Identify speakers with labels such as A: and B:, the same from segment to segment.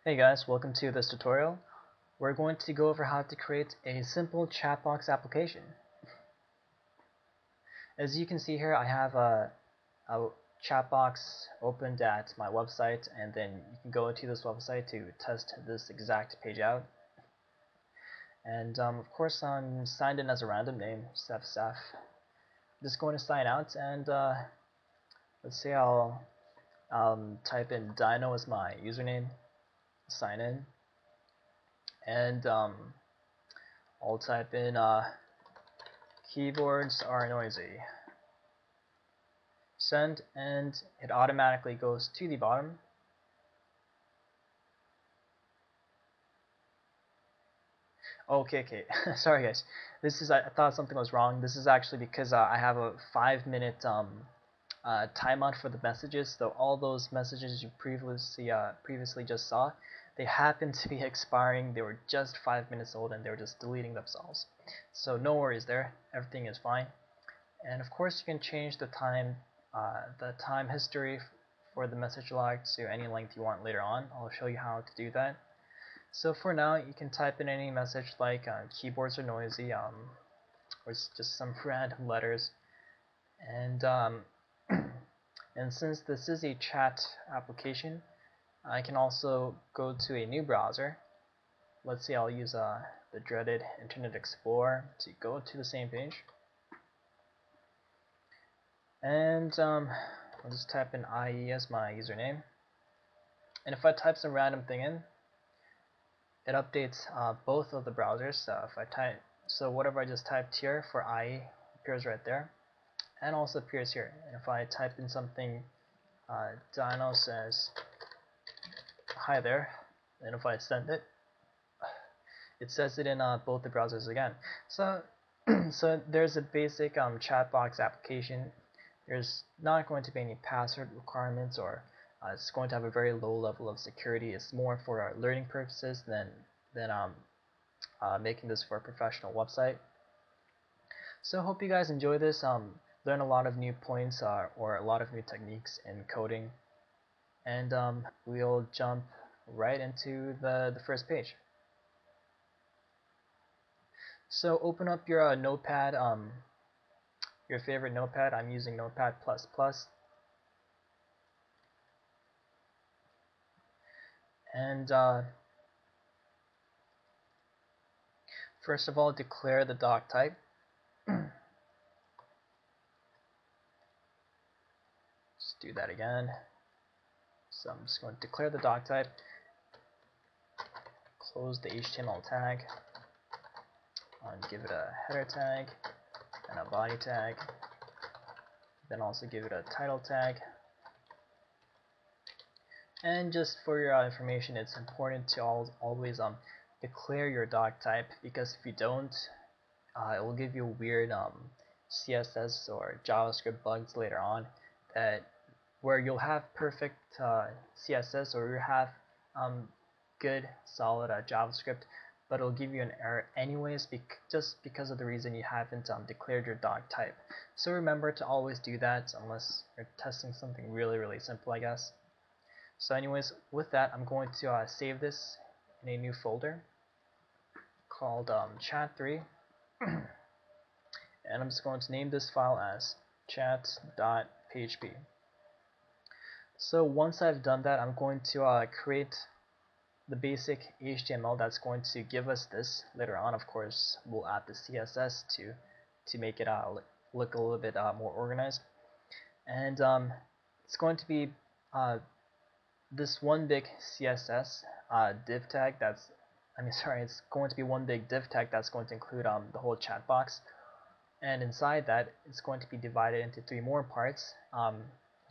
A: Hey guys, welcome to this tutorial. We're going to go over how to create a simple chat box application. As you can see here, I have a chat box opened at my website, and then you can go to this website to test this exact page out. And of course, I'm signed in as a random name, Seth. I'm just going to sign out, and let's see, I'll type in Dino as my username, sign in, and I'll type in keyboards are noisy, send, and it automatically goes to the bottom. Okay. Sorry guys, this is, I thought something was wrong. This is actually because I have a 5-minute timeout for the messages. So all those messages you previously just saw, they happen to be expiring. They were just 5 minutes old and they were just deleting themselves. So no worries there, everything is fine. And of course you can change the time history for the message log to any length you want later on. I'll show you how to do that. So for now, you can type in any message like keyboards are noisy, or it's just some random letters. And and since this is a chat application, I can also go to a new browser. Let's say I'll use the dreaded Internet Explorer to go to the same page. And I'll just type in IE as my username. And if I type some random thing in, it updates both of the browsers. So whatever I just typed here for IE appears right there, and also appears here. And if I type in something, Dino says hi there, and if I send it, it says it in both the browsers again. So so there's a basic chat box application. There's not going to be any password requirements, or it's going to have a very low level of security. It's more for our learning purposes than making this for a professional website. So I hope you guys enjoy this, learn a lot of new points or a lot of new techniques in coding, and we'll jump right into the first page. So open up your notepad, your favorite notepad. I'm using Notepad++. And first of all, declare the doc type. Let's do that again. So I'm just going to declare the doc type, close the HTML tag, and give it a header tag and a body tag, then also give it a title tag. And just for your information, it's important to always declare your doc type, because if you don't, it will give you weird CSS or JavaScript bugs later on, that where you'll have perfect CSS, or you have good solid JavaScript, but it'll give you an error anyways, just because of the reason you haven't declared your doc type. So remember to always do that, unless you're testing something really simple, I guess. So anyways, with that, I'm going to save this in a new folder called chat3, and I'm just going to name this file as chat.php. So once I've done that, I'm going to create the basic HTML that's going to give us this. Later on, of course, we'll add the CSS to make it look a little bit more organized. And it's going to be this one big CSS div tag it's going to be one big div tag that's going to include the whole chat box. And inside that, it's going to be divided into 3 more parts.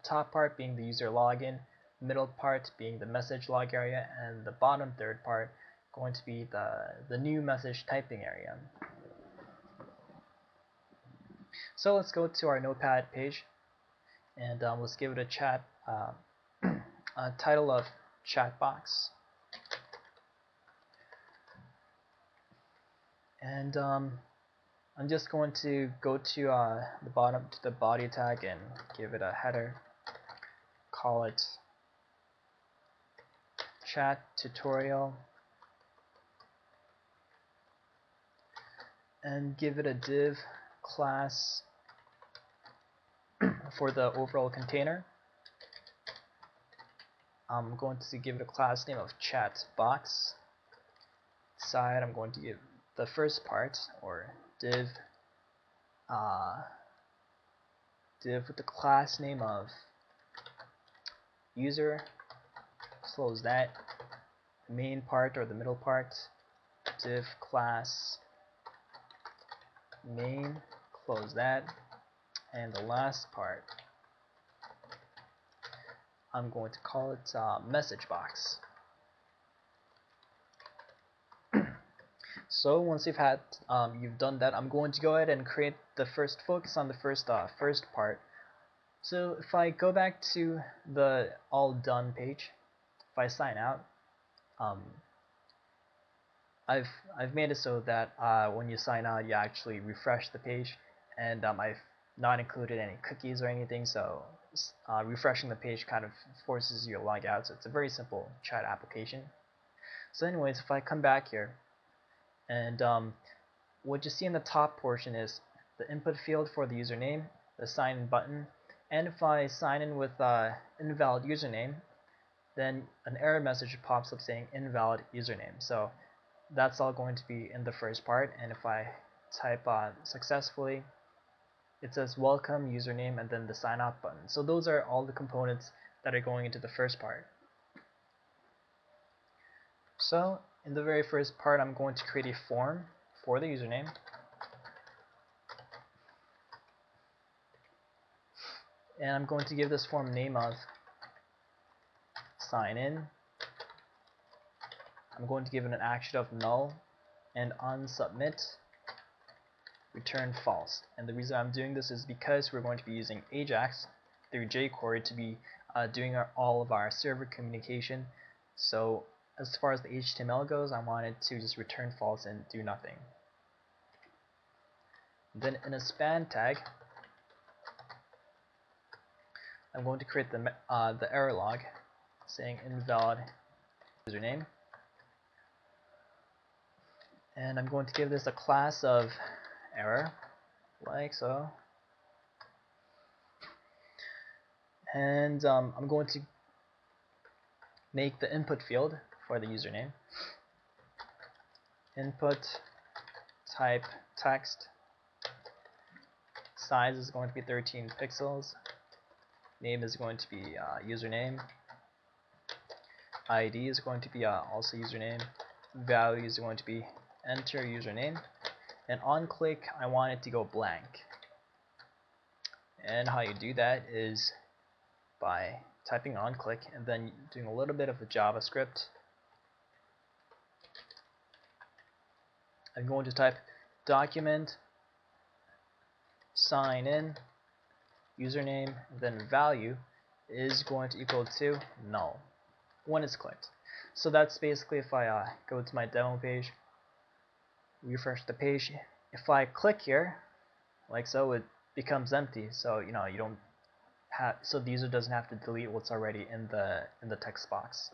A: Top part being the user login, middle part being the message log area, and the bottom third part going to be the new message typing area. So let's go to our notepad page, and let's give it a chat title of chat box. And I'm just going to go to the bottom, to the body tag, and give it a header. Call it chat tutorial and give it a div class for the overall container. I'm going to give it a class name of chatbox. Side, I'm going to give the first part, or div with the class name of user. Close that. The main part, or the middle part, div class main. Close that. And the last part, I'm going to call it message box. So once you've done that, I'm going to go ahead and focus on the first part. So if I go back to the all done page, if I sign out, I've made it so that when you sign out, you actually refresh the page, and I've not included any cookies or anything, so refreshing the page kind of forces you to log out. So it's a very simple chat application. So anyways, if I come back here, and what you see in the top portion is the input field for the username, the sign in button, and if I sign in with invalid username, then an error message pops up saying invalid username. So that's all going to be in the first part, and if I type successfully, it says welcome username and then the sign out button. So those are all the components that are going into the first part. So in the very first part, I'm going to create a form for the username. And I'm going to give this form name of sign in. I'm going to give it an action of null, and on submit, return false. And the reason I'm doing this is because we're going to be using AJAX through jQuery to be doing all of our server communication. So as far as the HTML goes, I wanted to just return false and do nothing. Then in a span tag, I'm going to create the error log saying invalid username, and I'm going to give this a class of error, like so, and I'm going to make the input field for the username input type text, size is going to be 13 pixels, name is going to be username, ID is going to be also username, value is going to be enter username, and on click I want it to go blank. And how you do that is by typing on click and then doing a little bit of the JavaScript. I'm going to type document sign in username, then value is going to equal to null when it's clicked. So that's basically if I go to my demo page, refresh the page. If I click here, like so, it becomes empty. So you don't have, so the user doesn't have to delete what's already in the text box.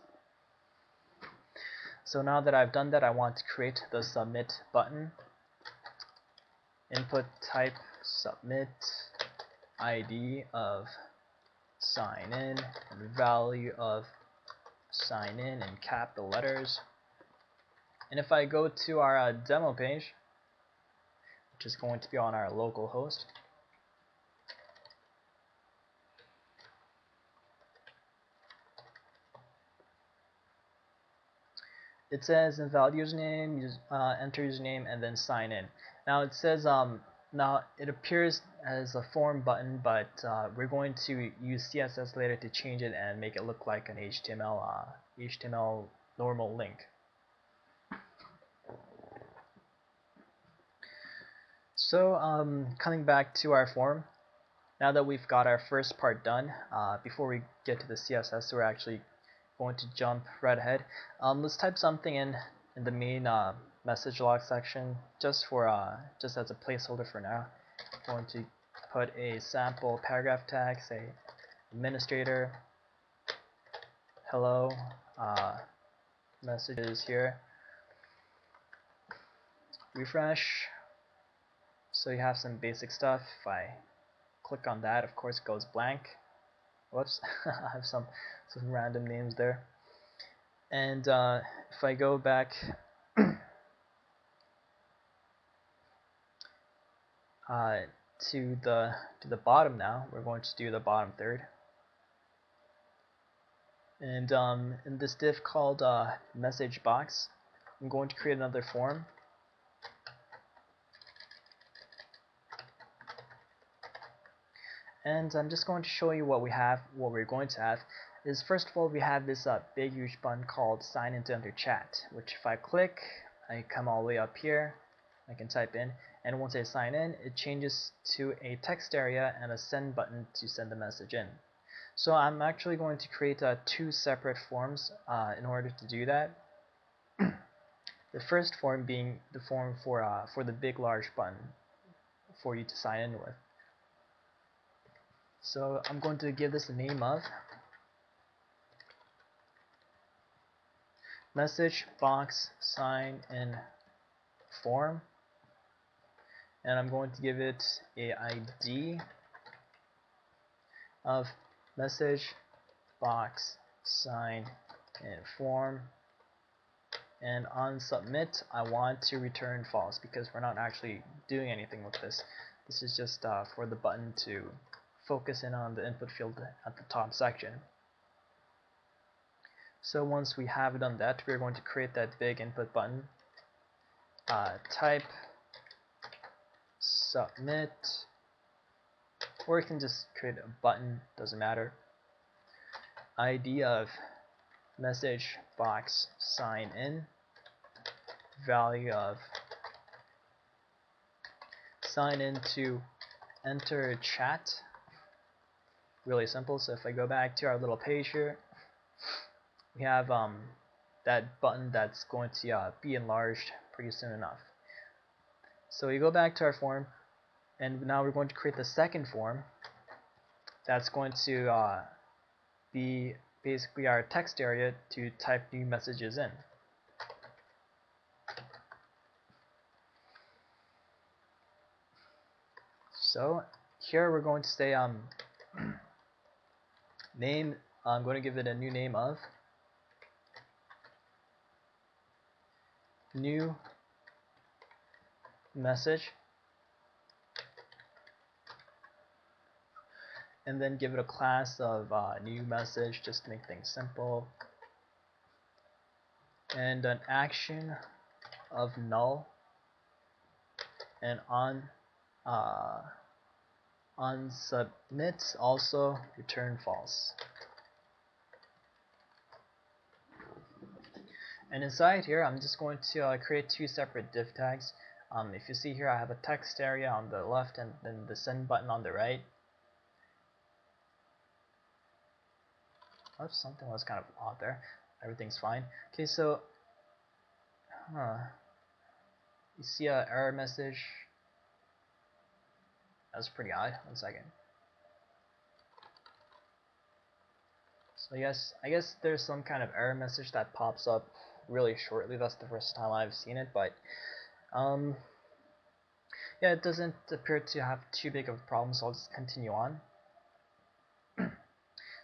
A: So now that I've done that, I want to create the submit button. Input type submit, ID of sign in, and value of sign in capital letters. And if I go to our demo page, which is going to be on our local host, it says invalid username, enter username, and then sign in. Now it says now it appears as a form button, but we're going to use CSS later to change it and make it look like an HTML normal link. So coming back to our form, now that we've got our first part done, before we get to the CSS, we're actually going to jump right ahead. Let's type something in the main message log section, just as a placeholder for now. I'm going to put a sample paragraph tag, say administrator, hello, messages here. Refresh. So you have some basic stuff. If I click on that, of course it goes blank. Whoops, I have some random names there. And if I go back to the bottom now, we're going to do the bottom third. And in this div called message box, I'm going to create another form. And I'm just going to show you what we're going to have is, first of all, we have this big huge button called sign in to enter chat, which if I click, I come all the way up here, I can type in, and once I sign in, it changes to a text area and a send button to send the message in. So I'm actually going to create two separate forms in order to do that. The first form being the form for the big large button for you to sign in with. So I'm going to give this a name of message box sign in form, and I'm going to give it a ID of message box sign in form, and on submit I want to return false because we're not actually doing anything with this. This is just for the button to focus in on the input field at the top section. So once we have done that, we're going to create that big input button. Type submit, or you can just create a button, doesn't matter. ID of message box sign in, value of sign in to enter chat. Really simple. So if I go back to our little page here, we have that button that's going to be enlarged pretty soon enough. So we go back to our form, and now we're going to create the second form that's going to be basically our text area to type new messages in. So here we're going to say name, I'm going to give it a new name of new message, and then give it a class of new message just to make things simple, and an action of null, and on submit also return false. And inside here, I'm just going to create two separate div tags. If you see here, I have a text area on the left and then the send button on the right. Oops, something was kind of odd there. Everything's fine. Okay, so you see an error message. That's pretty odd. 1 second. So yes, I guess there's some kind of error message that pops up really shortly. That's the first time I've seen it, but yeah, it doesn't appear to have too big of a problem, so I'll just continue on.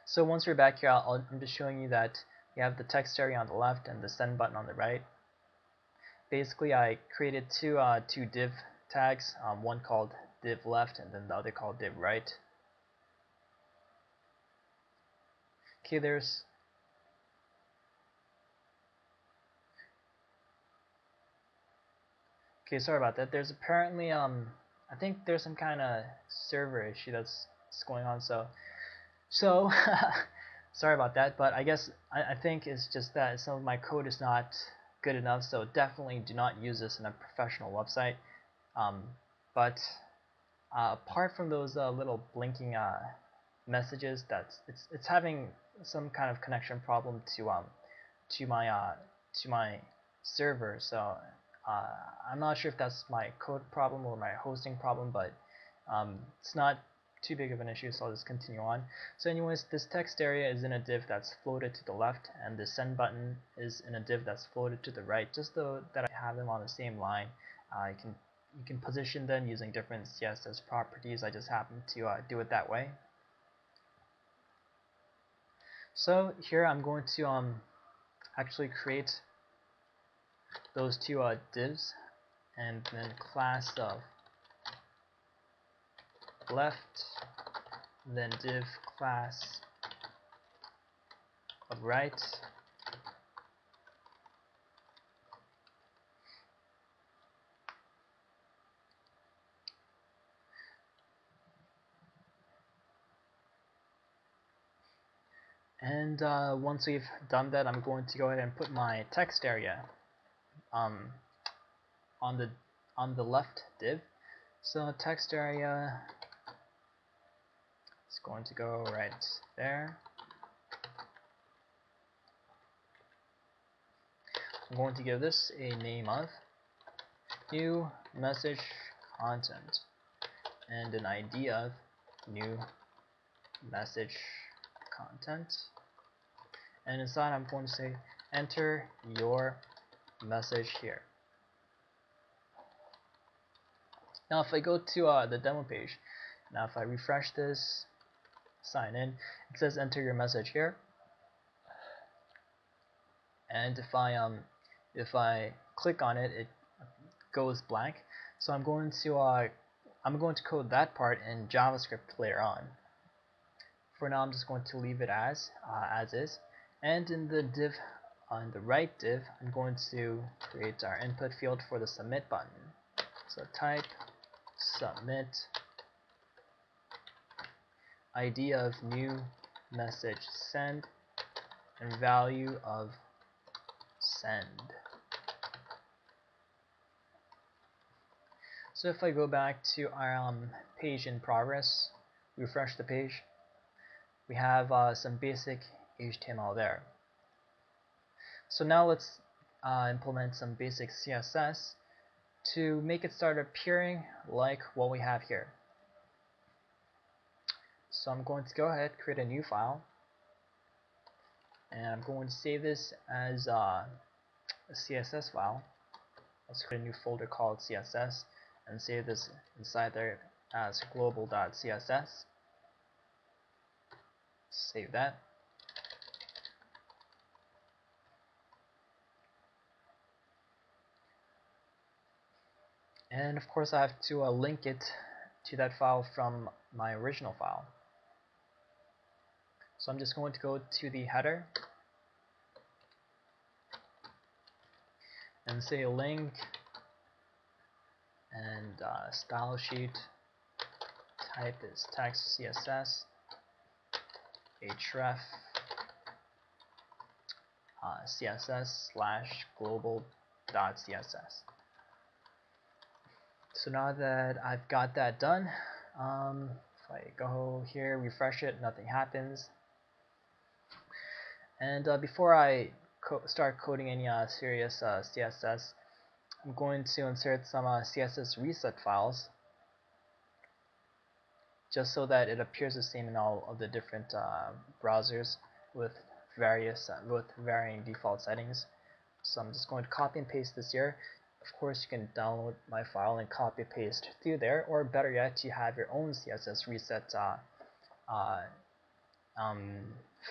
A: So once we're back here, I'm just showing you that we have the text area on the left and the send button on the right. Basically, I created two div tags, one called div left and then the other called div right. Okay, okay, sorry about that. There's apparently I think there's some kind of server issue that's going on, so sorry about that, but I guess I think it's just that some of my code is not good enough, so definitely do not use this in a professional website. But apart from those little blinking messages, it's having some kind of connection problem to my server, so I'm not sure if that's my code problem or my hosting problem, but it's not too big of an issue, so I'll just continue on. So anyways, this text area is in a div that's floated to the left, and the send button is in a div that's floated to the right, just so that I have them on the same line. You can position them using different CSS properties. I just happen to do it that way. So here I'm going to actually create those two divs, and then class of left, then div class of right, and once we've done that, I'm going to go ahead and put my text area on the left div. So text area is going to go right there. I'm going to give this a name of new message content and an ID of new message content, and inside I'm going to say enter your message here. Now if I go to the demo page, now if I refresh this, sign in, it says enter your message here, and if I click on it, it goes blank. So I'm going to code that part in JavaScript later on. For now, I'm just going to leave it as is. And in the div, on the right div, I'm going to create our input field for the submit button. So type submit, ID of new message send, and value of send. So if I go back to our page in progress, refresh the page, we have some basic HTML there. So now let's implement some basic CSS to make it start appearing like what we have here. So I'm going to go ahead, create a new file, and I'm going to save this as a CSS file. Let's create a new folder called CSS and save this inside there as global.css. Save that. And of course I have to link it to that file from my original file. So I'm just going to go to the header and say link and style sheet, type is text CSS, href css / global.css. So now that I've got that done, if I go here, refresh it, nothing happens. And before I start coding any serious CSS, I'm going to insert some CSS reset files, just so that it appears the same in all of the different browsers with varying default settings. So I'm just going to copy and paste this here. Of course, you can download my file and copy paste through there, or better yet, you have your own CSS reset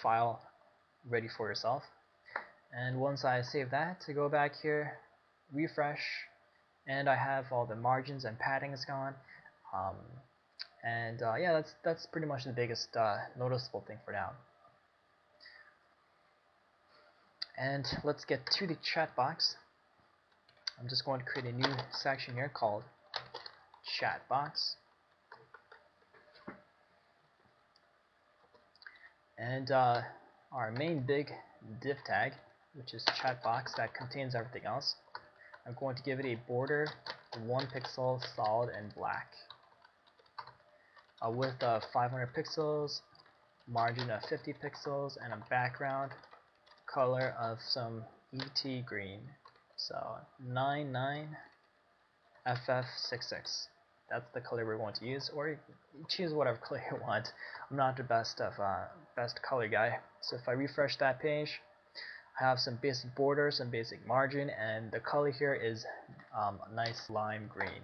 A: file ready for yourself. And once I save that, to go back here, refresh, and I have all the margins and paddings gone. Yeah, that's pretty much the biggest noticeable thing for now. And let's get to the chat box. I'm just going to create a new section here called chat box. And our main big div tag, which is chat box, that contains everything else. I'm going to give it a border 1 pixel, solid and black, with 500 pixels, margin of 50 pixels, and a background color of some ET green. So 99FF66. that's the color we're going to use, or you choose whatever color you want. I'm not the best color guy. So if I refresh that page, I have some basic borders and basic margin, and the color here is a nice lime green.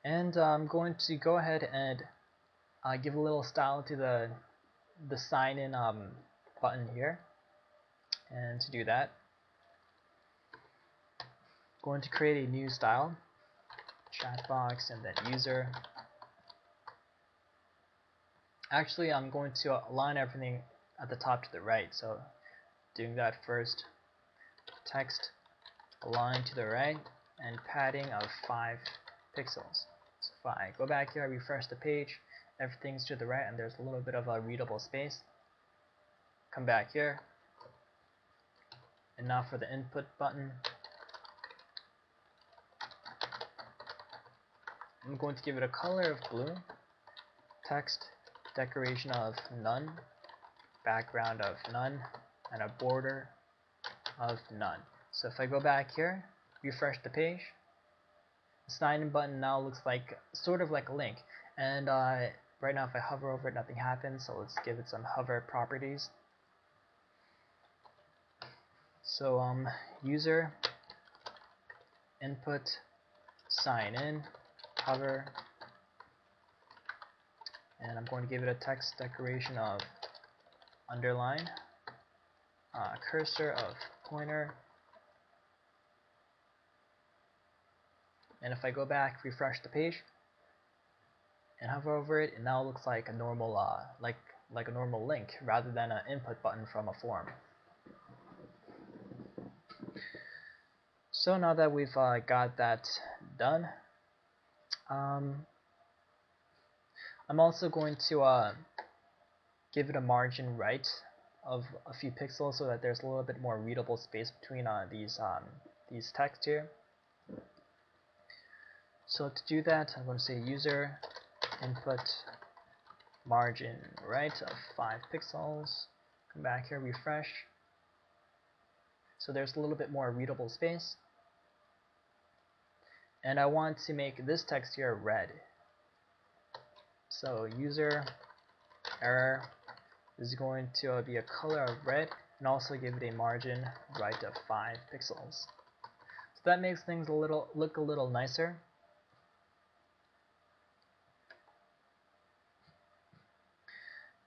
A: And I'm going to go ahead and give a little style to the sign in button here. And to do that, I'm going to create a new style, chatbox, and then user. Actually, I'm going to align everything at the top to the right, so doing that first. Text align to the right, and padding of 5 pixels. So if I go back here, I refresh the page, everything's to the right, and there's a little bit of a readable space. Come back here, and now for the input button, I'm going to give it a color of blue, text decoration of none, background of none, and a border of none. So if I go back here, refresh the page, the sign in button now looks like sort of like a link, and right now if I hover over it, nothing happens. So let's give it some hover properties. So user input sign in hover, and I'm going to give it a text decoration of underline, cursor of pointer, and if I go back, refresh the page, and hover over it, it now looks like a normal like a normal link rather than an input button from a form. So now that we've got that done, I'm also going to give it a margin right of a few pixels so that there's a little bit more readable space between these text here. So to do that, I'm going to say user input margin right of 5 pixels. Come back here, refresh. So there's a little bit more readable space. And I want to make this text here red. So user error is going to be a color of red, and also give it a margin right of 5 pixels. So that makes things look a little nicer.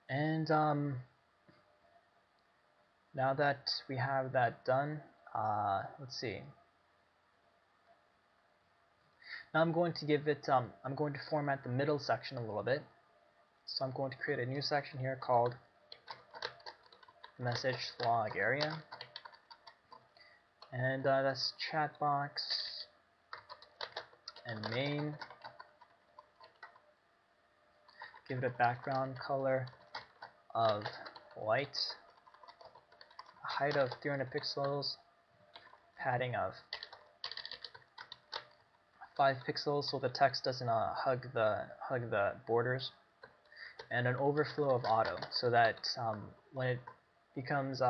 A: And now that we have that done, let's see. Now I'm going to give it, I'm going to format the middle section a little bit. So I'm going to create a new section here called message log area, and that's chatbox and main. Give it a background color of white, a height of 300 pixels, padding of 5 pixels so the text doesn't hug the borders, and an overflow of auto so that when it becomes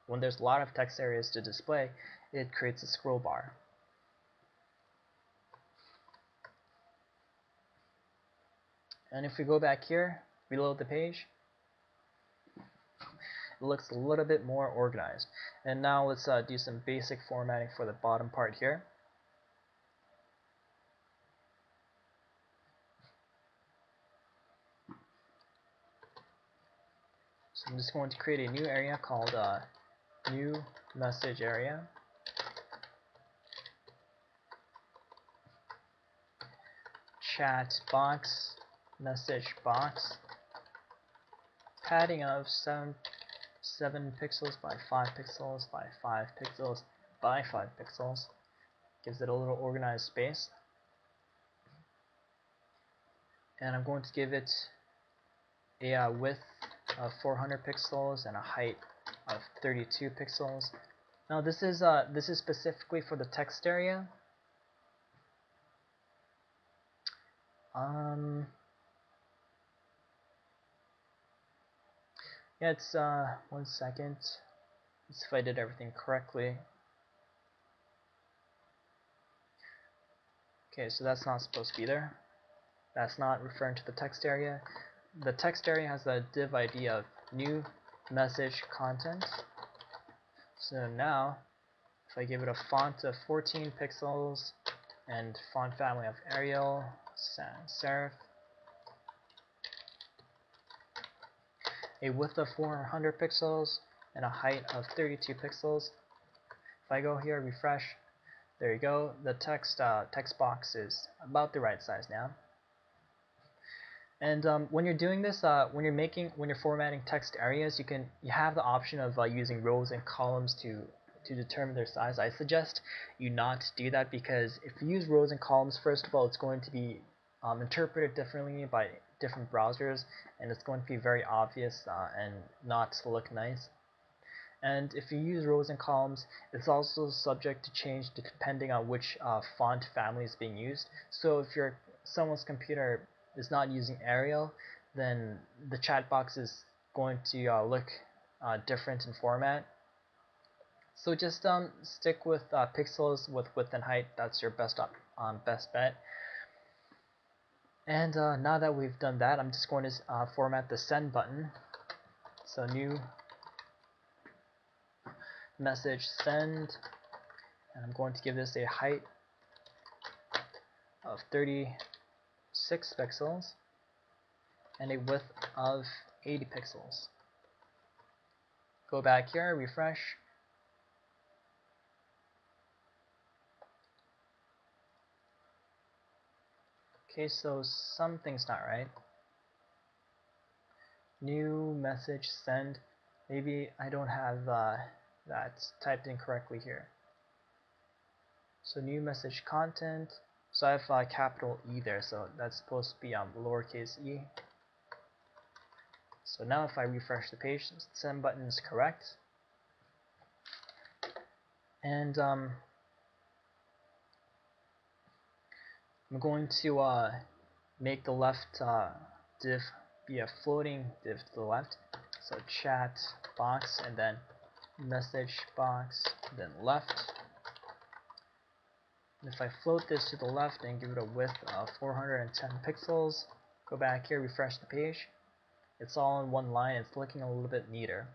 A: when there's a lot of text areas to display, it creates a scroll bar. And if we go back here, reload the page, it looks a little bit more organized. And now let's do some basic formatting for the bottom part here. So I'm just going to create a new area called new message area. Chat box, message box, padding of 7 pixels by 5 pixels by 5 pixels by 5 pixels. Gives it a little organized space. And I'm going to give it a width of 400 pixels and a height of 32 pixels. Now this is specifically for the text area. Yeah, it's 1 second. Let's see if I did everything correctly. Okay, so that's not supposed to be there. That's not referring to the text area. The text area has a div ID of new message content. So now, if I give it a font of 14 pixels and font family of Arial, sans serif, a width of 400 pixels, and a height of 32 pixels. If I go here, refresh, there you go. The text box is about the right size now. And when you're doing this, when you're formatting text areas, you have the option of using rows and columns to determine their size. I suggest you not do that, because if you use rows and columns, first of all, it's going to be interpreted differently by different browsers, and it's going to be very obvious and not look nice. And if you use rows and columns, it's also subject to change depending on which font family is being used. So if someone's computer is not using Arial, then the chat box is going to look different in format. So just stick with pixels with width and height. That's your best bet. And now that we've done that, I'm just going to format the send button. So new message send, and I'm going to give this a height of 36 pixels and a width of 80 pixels. Go back here, refresh. Okay, so something's not right. New message send. Maybe I don't have that typed in correctly here. So new message content. So I have capital E there, so that's supposed to be lowercase e. So now if I refresh the page, the send button is correct. And I'm going to make the left div be a floating div to the left. So chat box and then message box, then left. And if I float this to the left and give it a width of 410 pixels, go back here, refresh the page. It's all in one line. It's looking a little bit neater.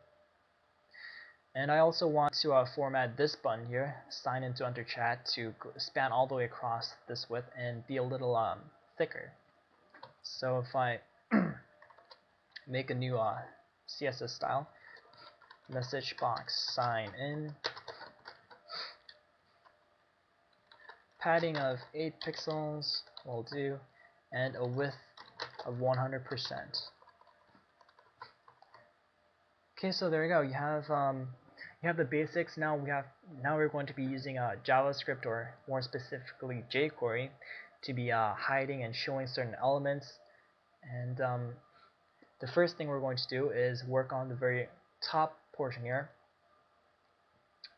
A: And I also want to format this button here, sign into under chat, to span all the way across this width and be a little thicker. So if I make a new CSS style, message box sign in, padding of 8 pixels will do, and a width of 100%. Okay, so there you go. You have the basics. Now we're going to be using JavaScript, or more specifically jQuery, to be hiding and showing certain elements. And the first thing we're going to do is work on the very top portion here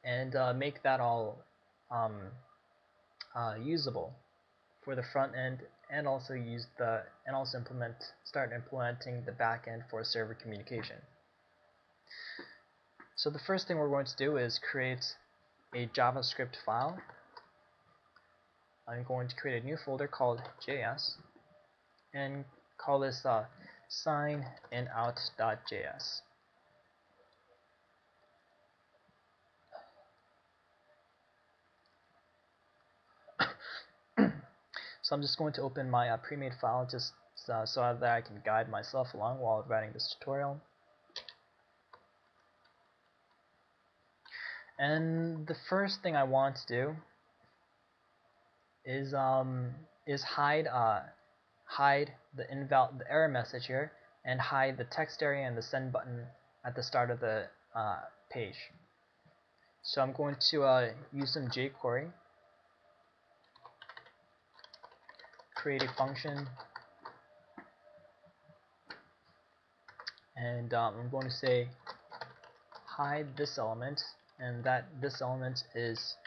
A: and make that all usable for the front end, and also start implementing the back end for server communication. So the first thing we're going to do is create a JavaScript file. I'm going to create a new folder called JS and call this sign-in-out.js. So I'm just going to open my pre-made file just so that I can guide myself along while writing this tutorial. And the first thing I want to do is hide the error message here, and hide the text area and the send button at the start of the page. So I'm going to use some jQuery, create a function, and I'm going to say hide this element, and that this element is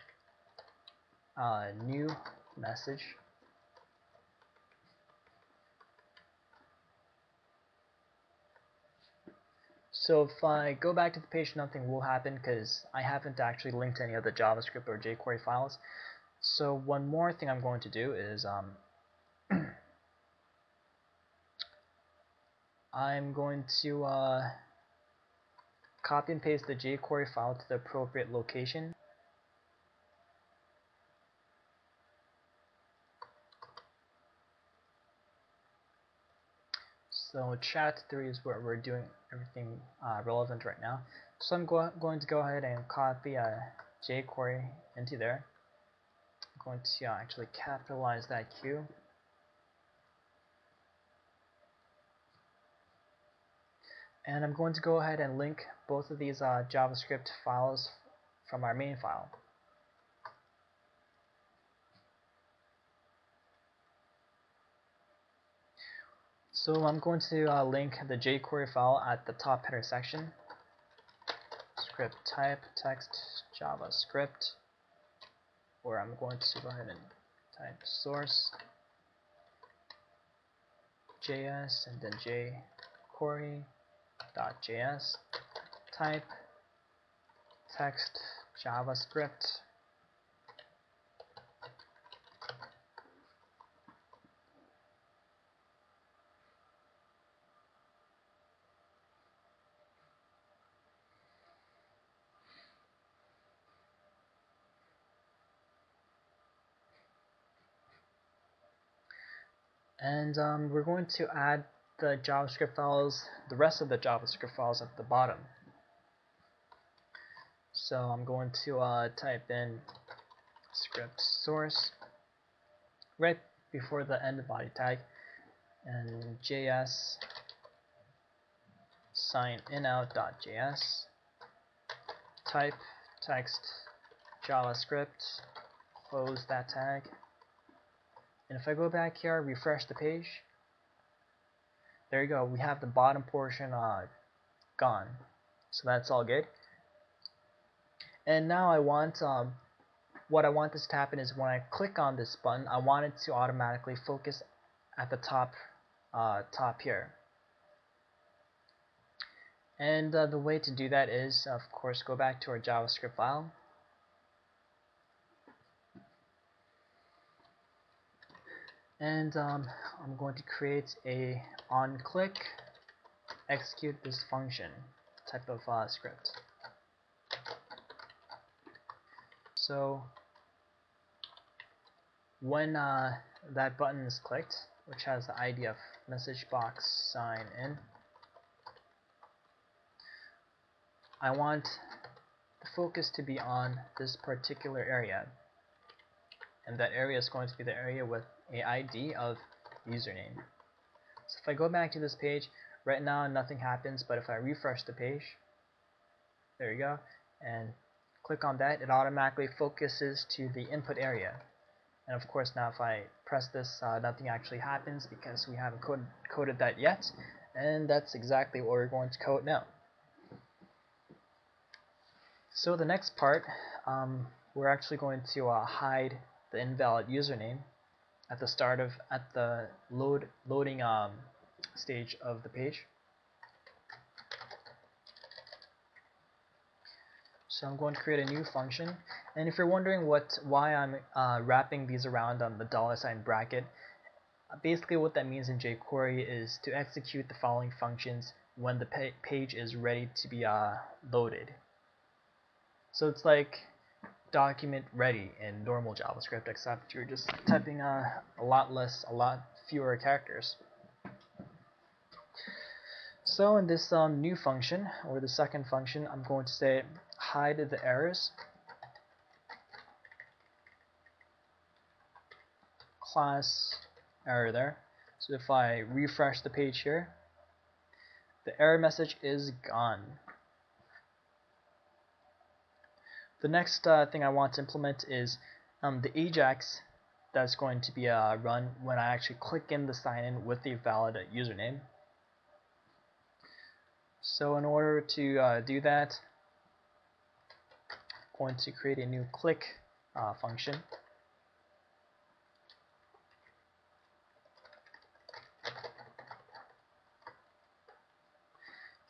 A: new message. So if I go back to the page, nothing will happen because I haven't actually linked any of the JavaScript or jQuery files. So one more thing I'm going to do is I'm going to copy and paste the jQuery file to the appropriate location. So chat 3 is where we're doing everything relevant right now. So I'm going to go ahead and copy jQuery into there. I'm going to actually capitalize that Q. And I'm going to go ahead and link both of these JavaScript files from our main file. So I'm going to link the jQuery file at the top header section. Script type text JavaScript, where I'm going to go ahead and type source JS and then jQuery.js, type text JavaScript, and we're going to add the JavaScript files, the rest of the JavaScript files at the bottom. So I'm going to type in script source right before the end body tag, and JS sign in out.js, type text JavaScript, close that tag. And if I go back here, refresh the page, there you go, we have the bottom portion gone. So that's all good. And now I want what I want this to happen is when I click on this button, I want it to automatically focus at the top here. And the way to do that is, of course, go back to our JavaScript file. And I'm going to create a onClick execute this function type of script. So when that button is clicked, which has the ID of message box sign in, I want the focus to be on this particular area, and that area is going to be the area with a ID of username. So if I go back to this page, right now nothing happens, but if I refresh the page, there you go, and click on that, it automatically focuses to the input area. And of course now if I press this, nothing actually happens because we haven't coded that yet, and that's exactly what we're going to code now. So the next part, we're actually going to hide the invalid username at the loading stage of the page. So I'm going to create a new function, and if you're wondering why I'm wrapping these around on the $sign bracket, basically what that means in jQuery is to execute the following functions when the page is ready to be loaded. So it's like document ready in normal JavaScript, except you're just typing a lot fewer characters. So in this new function, or the second function, I'm going to say hide the errors, class error there. So if I refresh the page here, the error message is gone. The next thing I want to implement is the AJAX that's going to be run when I actually click in the sign in with the valid username. So in order to do that, I'm going to create a new click function.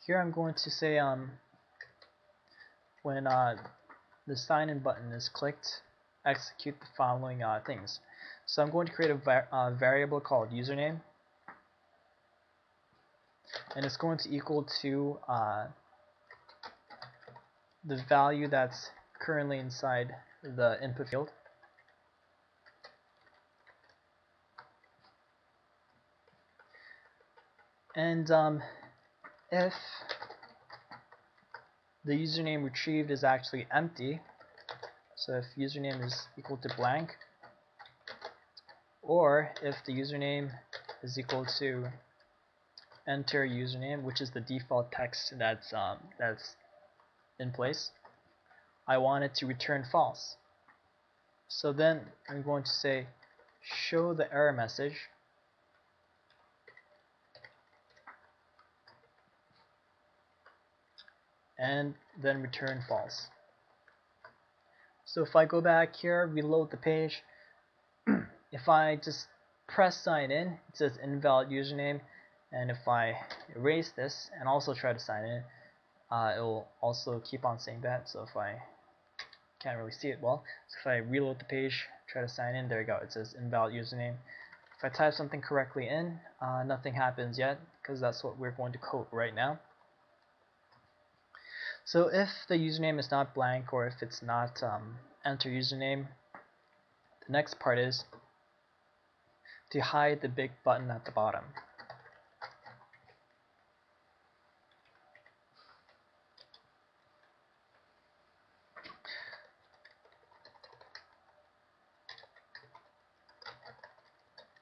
A: here I'm going to say when the sign in button is clicked, execute the following things. So I'm going to create a variable called username, and it's going to equal to the value that's currently inside the input field. And if the username retrieved is actually empty, so if username is equal to blank, or if the username is equal to enter username, which is the default text that's in place, I want it to return false. So then I'm going to say show the error message, and then return false. So if I go back here, reload the page, if I just press sign in, it says invalid username, and if I erase this and also try to sign in, it will also keep on saying that. So if I can't really see it well, so if I reload the page, try to sign in, there you go, it says invalid username. If I type something correctly in, nothing happens yet, because that's what we're going to code right now. So if the username is not blank, or if it's not enter username, the next part is to hide the big button at the bottom.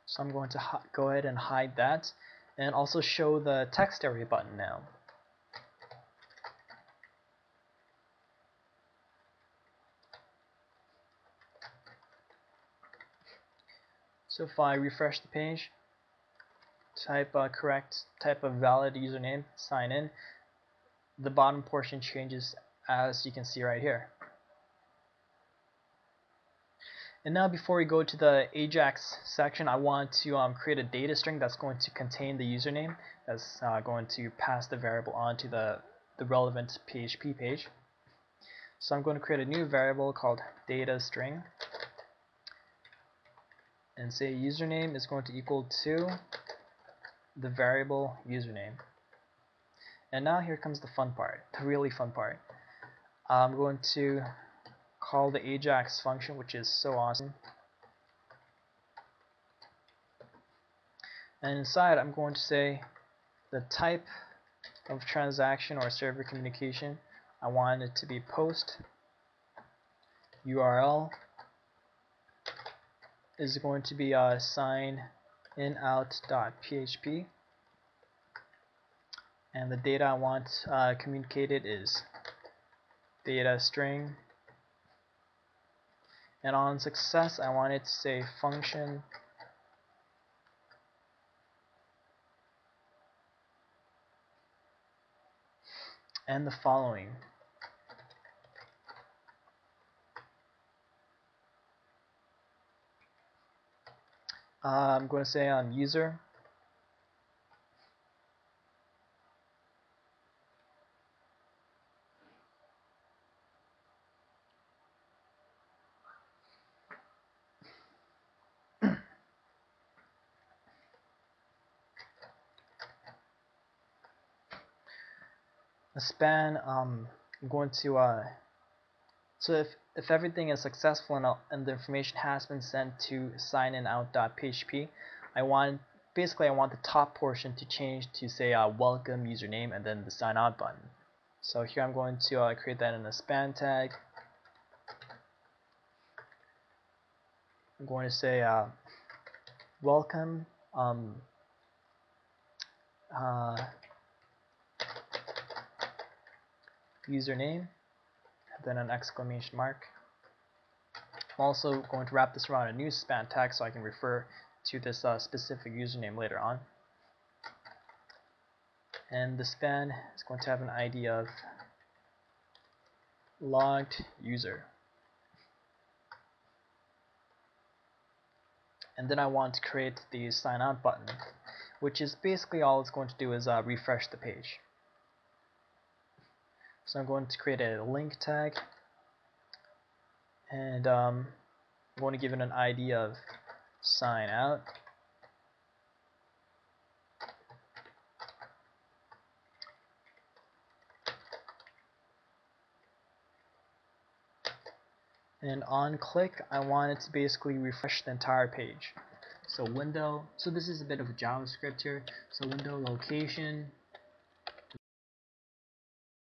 A: So I'm going to go ahead and hide that, and also show the text area button now. So if I refresh the page, type type of valid username, sign in, the bottom portion changes, as you can see right here. And now before we go to the AJAX section, I want to create a data string that's going to contain the username, that's going to pass the variable onto the relevant PHP page. So I'm going to create a new variable called data string, and say username is going to equal to the variable username. And now here comes the fun part, the really fun part. I'm going to call the AJAX function, which is so awesome. And inside I'm going to say the type of transaction or server communication. I want it to be post. URL is going to be sign in out.php, and the data I want communicated is data string, and on success I want it to say function and the following. I'm going to say on user a span. I'm going to so if everything is successful and the information has been sent to signinOut.php, I want the top portion to change to say welcome username and then the sign out button. So here I'm going to create that in a span tag. I'm going to say welcome username, then an exclamation mark. I'm also going to wrap this around a new span tag so I can refer to this specific username later on. And the span is going to have an ID of logged user. And then I want to create the sign out button, which is basically all it's going to do is refresh the page. So I'm going to create a link tag, and I'm going to give it an ID of sign out. And on click, I want it to basically refresh the entire page. So window, so this is a bit of a JavaScript here. So window location